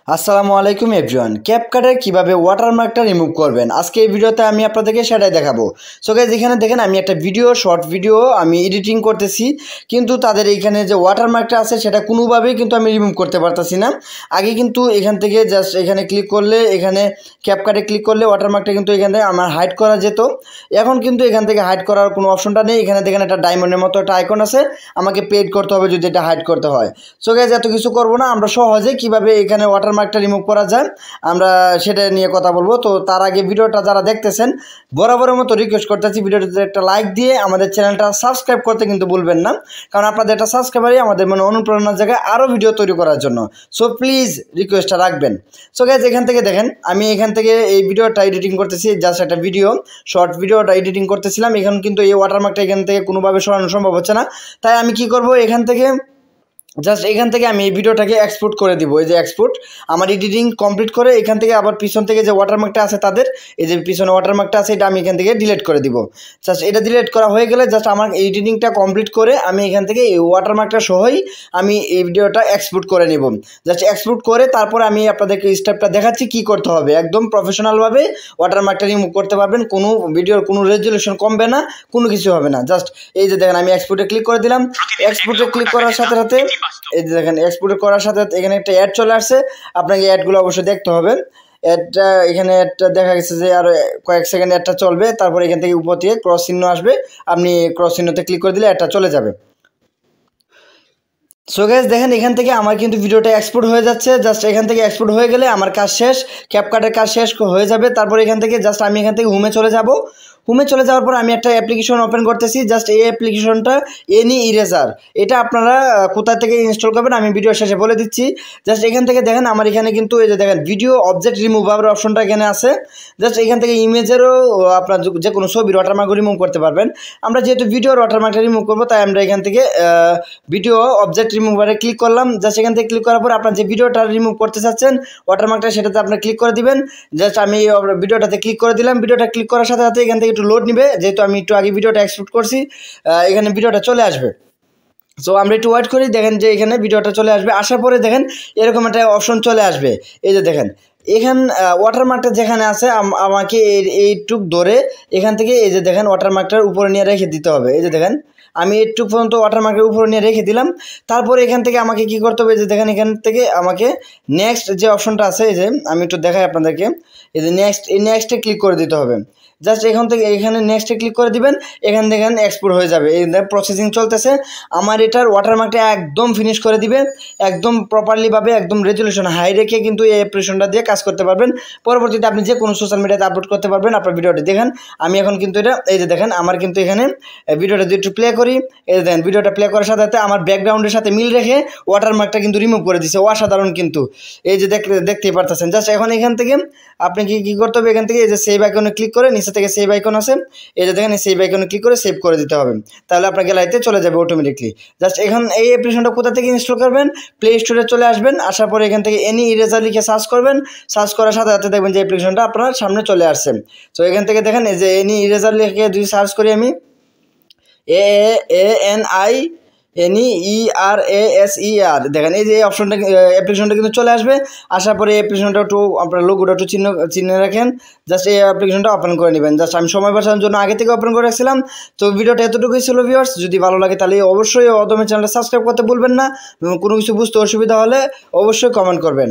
আসসালামু আলাইকুম এভরিওয়ান। ক্যাপকাটে কিভাবে ওয়াটারমার্কটা রিমুভ করবেন আজকে এই ভিডিওতে আমি আপনাদেরকে সেটাই দেখাবো। সো গাইস, এখানে দেখেন আমি একটা শর্ট ভিডিও আমি এডিটিং করতেছি, কিন্তু তাদের এইখানে যে ওয়াটারমার্কটা আছে সেটা কোনোভাবেই কিন্তু আমি রিমুভ করতে পারতাছি না। আগে কিন্তু এখান থেকে জাস্ট এখানে ক্লিক করলে, এখানে ক্যাপকাটে ক্লিক করলে ওয়াটারমার্কটা কিন্তু এখান থেকে আমার হাইড করা যেত। এখন কিন্তু এখান থেকে হাইড করার কোনো অপশনটা নেই। এখানে দেখেন একটা ডায়মন্ডের মতো একটা আইকন আছে, আমাকে পেড করতে হবে যদি এটা হাইড করতে হয়। সো গাইস, এত কিছু করবো না, আমরা সহজে কিভাবে এখানে ওয়াটারমার্কটা রিমুভ করা যায় আমরা সেটা নিয়ে কথা বলবো। তো তার আগে ভিডিওটা যারা দেখতেছেন বরাবরের মতো রিকোয়েস্ট করতেছি, ভিডিওটাতে একটা লাইক দিয়ে আমাদের চ্যানেলটা সাবস্ক্রাইব করতে কিন্তু ভুলবেন না, কারণ আপনাদের একটা সাবস্ক্রাইবারই আমাদের মানে অনুপ্রেরণার জায়গায় আরও ভিডিও তৈরি করার জন্য। সো প্লিজ রিকোয়েস্টটা রাখবেন। সো গাইস, এখান থেকে দেখেন আমি এখান থেকে এই ভিডিওটা এডিটিং করতেছি, জাস্ট একটা শর্ট ভিডিওটা এডিটিং করতেছিলাম। এখন কিন্তু এই ওয়াটারমার্কটা এখান থেকে কোনোভাবে সরানো সম্ভব হচ্ছে না, তাই আমি কি করব, এখান থেকে আমি এই ভিডিওটাকে এক্সপোর্ট করে দিব। এই যে এক্সপোর্ট, আমার এডিটিং কমপ্লিট করে এখান থেকে আবার পিছন থেকে যে ওয়াটারমার্কটা আছে তাদের, এই যে পিছনে ওয়াটারমার্কটা আছে, এটা আমি এখান থেকে ডিলিট করে দিব। জাস্ট এটা ডিলিট করা হয়ে গেলে জাস্ট আমার এডিটিংটা কমপ্লিট করে আমি এখান থেকে এই ওয়াটারমার্কটা সহই আমি এই ভিডিওটা এক্সপোর্ট করে নেব। জাস্ট এক্সপোর্ট করে তারপরে আমি আপনাদেরকে স্টেপটা দেখাচ্ছি কি করতে হবে। একদম প্রফেশনালভাবে ওয়াটারমার্কটা রিমুভ করতে পারবেন, কোনো ভিডিওর কোনো রেজলিউশন কমবে না, কোনো কিছু হবে না। জাস্ট এই যে দেখেন আমি এক্সপোর্টে ক্লিক করে দিলাম। এক্সপোর্টে ক্লিক করার সাথে সাথে এই যে দেখেন এক্সপোর্ট করার সাথে এখানে একটা অ্যাড চলে আসছে, আপনাকে অ্যাডগুলো অবশ্যই দেখতে হবে। অ্যাডটা এখানে অ্যাডটা দেখা গেছে যে আরও কয়েক সেকেন্ড অ্যাডটা চলবে, তারপর এখান থেকে উপর থেকে ক্রস চিহ্ন আসবে, আপনি ক্রস চিহ্নতে ক্লিক করে দিলে অ্যাডটা চলে যাবে। সো গাইস, দেখেন এখান থেকে আমার কিন্তু ভিডিওটা এক্সপোর্ট হয়ে যাচ্ছে। জাস্ট এখান থেকে এক্সপোর্ট হয়ে গেলে আমার কাজ শেষ, ক্যাপকাটের কাজ শেষ হয়ে যাবে। তারপর এখান থেকে জাস্ট আমি এখান থেকে হোমে চলে যাব। হোমে চলে যাওয়ার পর আমি একটা অ্যাপ্লিকেশন ওপেন করতেছি। জাস্ট এই অ্যাপ্লিকেশনটা এনি ইরেজার, এটা আপনারা কোথা থেকে ইনস্টল করবেন আমি ভিডিও শেষে বলে দিচ্ছি। জাস্ট এখান থেকে দেখেন আমার এখানে কিন্তু এই যে দেখেন ভিডিও অবজেক্ট রিমুভার অপশনটা এখানে আছে। জাস্ট এখান থেকে ইমেজেরও আপনার যে কোনো ছবির ওয়াটারমার্ক রিমুভ করতে পারবেন। আমরা যেহেতু ভিডিওর ওয়াটারমার্কটা রিমুভ করবো, তাই আমরা এখান থেকে ভিডিও অবজেক্ট রিমুভারে ক্লিক করলাম। জাস্ট এখান থেকে ক্লিক করার পর আপনার যে ভিডিওটা রিমুভ করতে চাচ্ছেন ওয়াটারমার্কটা, সেটাতে আপনি ক্লিক করে দিবেন। জাস্ট আমি ভিডিওটাতে ক্লিক করে দিলাম। ভিডিওটা ক্লিক করার সাথে সাথে এখান থেকে একটু লোড নিবে, যেহেতু আমি একটু আগে ভিডিওটা এক্সপোর্ট করছি, এখানে ভিডিওটা চলে আসবে। সো আমরা একটু ওয়েট করি, দেখেন যে এখানে ভিডিওটা চলে আসবে। আসার পরে দেখেন এরকম একটা অপশন চলে আসবে। এই যে দেখেন এখান ওয়াটারমার্কটা যেখানে আছে আমাকে এইটুক ধরে এখান থেকে এই যে দেখেন ওয়াটারমার্কটার উপরে নিয়ে রেখে দিতে হবে। এই যে দেখেন আমি একটু পর্যন্ত ওয়াটারমার্কের উপরে নিয়ে রেখে দিলাম। তারপরে এখান থেকে আমাকে কি করতে হবে, যে দেখেন এখান থেকে আমাকে নেক্সট যে অপশনটা আছে, এই যে আমি একটু দেখাই আপনাদেরকে, এই যে নেক্সটে ক্লিক করে দিতে হবে। জাস্ট এখান থেকে এখানে নেক্সটে ক্লিক করে দিবেন, এখান থেকে এক্সপোর্ট হয়ে যাবে। এই প্রসেসিং চলতেছে। আমার এটার ওয়াটারমার্কটা একদম ফিনিশ করে দিবে, একদম প্রপারলিভাবে, একদম রেজলিউশন হাই রেখে কিন্তু এই অ্যাপ্লিকেশনটা দিয়ে কাজ করতে পারবেন। পরবর্তীতে আপনি যে কোনো সোশ্যাল মিডিয়াতে আপলোড করতে পারবেন আপনার ভিডিওটি। দেখেন আমি এখন কিন্তু এটা এই যে দেখেন আমার কিন্তু এখানে ভিডিওটা যদি একটু প্লে করি, এই যে দেখেন ভিডিওটা প্লে করার সাথে সাথে আমার ব্যাকগ্রাউন্ডের সাথে মিল রেখে ওয়াটারমার্কটা কিন্তু রিমুভ করে দিচ্ছে। অসাধারণ কিন্তু, এই যে দেখতেই পারতেছেন। জাস্ট এখন এখান থেকে আপনি কি করতে হবে, এখান থেকে এই যে সেভ আইকনে ক্লিক করে নিচে থেকে সেভ আইকন আছে, এই যে দেখেন এই সেভ আইকনে ক্লিক করে সেভ করে দিতে হবে, তাহলে আপনার গ্যালারিতে চলে যাবে অটোমেটিকলি। জাস্ট এখন এই অ্যাপ্লিকেশনটা কোথা থেকে ইনস্টল করবেন, প্লে স্টোরে চলে আসবেন। আসার পরে এখান থেকে এনি ইরেজার লিখে সার্চ করবেন। সার্চ করার সাথে সাথে দেখবেন যে অ্যাপ্লিকেশনটা আপনার সামনে চলে আসছে। তো এখান থেকে দেখেন এই যে এনি ইরেজার লিখে যদি সার্চ করি আমি ANIERASER, দেখেন এই যে অপশনটা অ্যাপ্লিকেশনটা কিন্তু চলে আসবে। আসার পরে এই অ্যাপ্লিকেশনটা একটু আপনার লোগোটা একটু চিহ্ন রাখেন। জাস্ট এই অ্যাপ্লিকেশনটা ওপেন করে নেবেন। জাস্ট আমি সময় বাঁচানোর জন্য আগে থেকে ওপেন করে রাখছিলাম। তো ভিডিওটা এতটুকুই ছিল ভিউয়ার্স। যদি ভালো লাগে তাহলে অবশ্যই অদমের চ্যানেলটা সাবস্ক্রাইব করতে ভুলবেন না। কোনো কিছু বুঝতে অসুবিধা হলে অবশ্যই কমেন্ট করবেন।